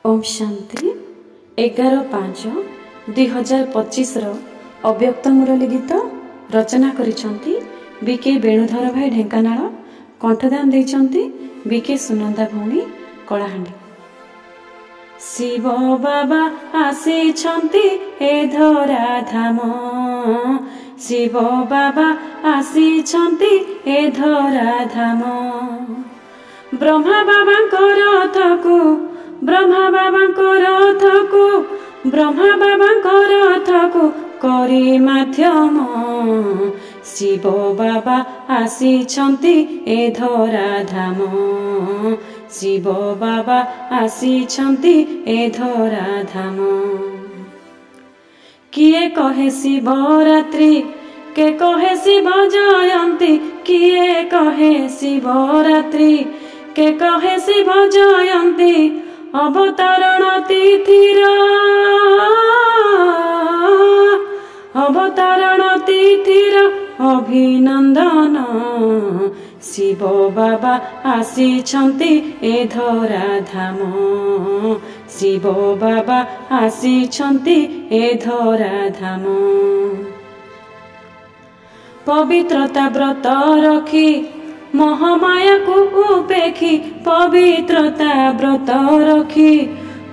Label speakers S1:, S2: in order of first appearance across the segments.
S1: ओम शांति 11/5/2025 अव्यक्त मुरली गीत रचना करिसंती बीके वेणुधर भाई ढेंकानाल कंठदान देइसंती बीके सुनंदा भौणी कलाहांडी। शिव बाबा आसीछंती ए धरा धाम, शिव बाबा आसीछंती ए धरा धाम। ब्रह्मा बाबांकर रथकु, ब्रह्मा बाबांकर रथकु, ब्रह्मा बाबांकर रथकु करी माध्यम। शिव बाबा आसीछंती ए धरा धाम, शिव बाबा आसीछंती ए धरा धाम। किए कहे शिवरात्रि, के कहे शिव जयंती, किए कहे शिवरात्रि, के कहे शिव जयंती। अवतरण तिथिर, अवतरण तिथिर अभिनंदन। शिव बाबा आसीछंती ए धरा धाम, शिव बाबा आसीछंती ए धरा धाम। पवित्रता व्रत रखी महामाया को उपेखी, पवित्रता व्रत रखी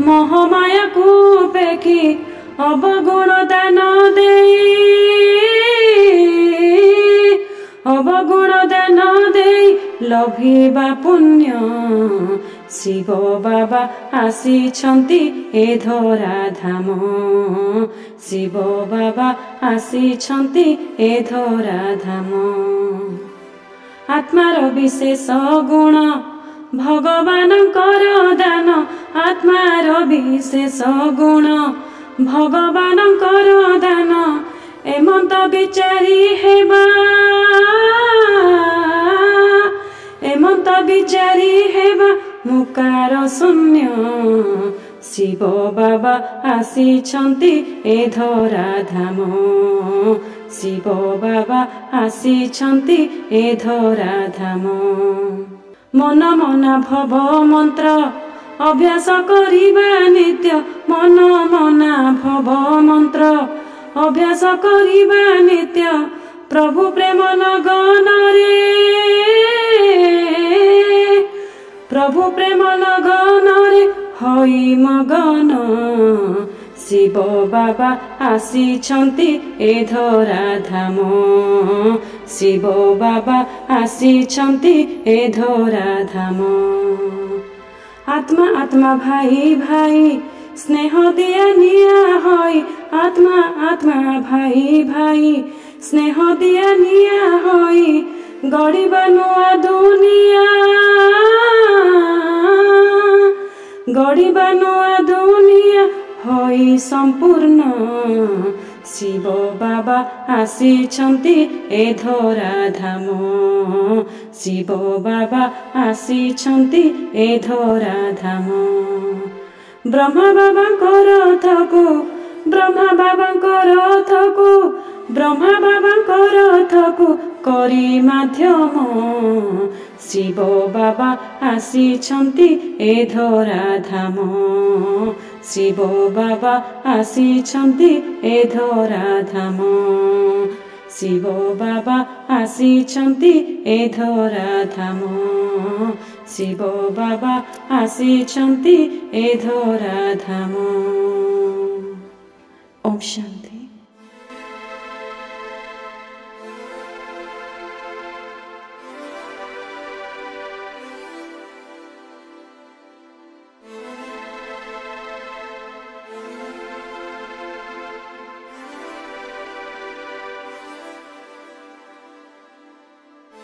S1: महामाया को उपेखी। अवगुण दान देई, अवगुण दान देई लभिबा पुण्य। शिव बाबा आसीछंती ए धरा धाम, शिव बाबा आसीछंती ए धरा धाम। आत्मार विशेष गुण भगवानकर दान, आत्मार विशेष गुण भगवानकर दान। एमंत विचारी हेबा, एमंत विचारी हेबा मुकार शून्य। शिव बाबा आसीछंती ए धरा धाम, शिव बाबा आसीछंती ए धरा धाम। मन मन भव मंत्र अभ्यास करिबा नित्य, मन मन भव मंत्र अभ्यास करिबा नित्य। प्रभु प्रेम लगन रे, प्रभु प्रेम लगन रे होई मगन। शिव बाबा आसीछंती ए धरा धाम, शिव बाबा आसीछंती ए धरा धाम। आत्मा आत्मा भाई भाई स्नेह दिया निया होई, आत्मा आत्मा भाई भाई स्नेह दिया निया होई। गड़िबा नुआ दुनिया, गड़िबा नुआ दुनिया होई संपूर्ण। शिव बाबा आसीछंती ए धरा धाम, शिव बाबा आसीछंती ए धरा धाम। ब्रह्मा बाबांकर रथकु, ब्रह्मा बाबांकर रथकु, ब्रह्मा बाबांकर रथकु करी माध्यम। शिव बाबा आसीछंती ए धरा धाम, शिव बाबा आसीछंती ए धरा धाम। शिव बाबा आसीछंती ए धरा धाम, शिव बाबा आसीछंती ए धरा धाम। ओम शांति।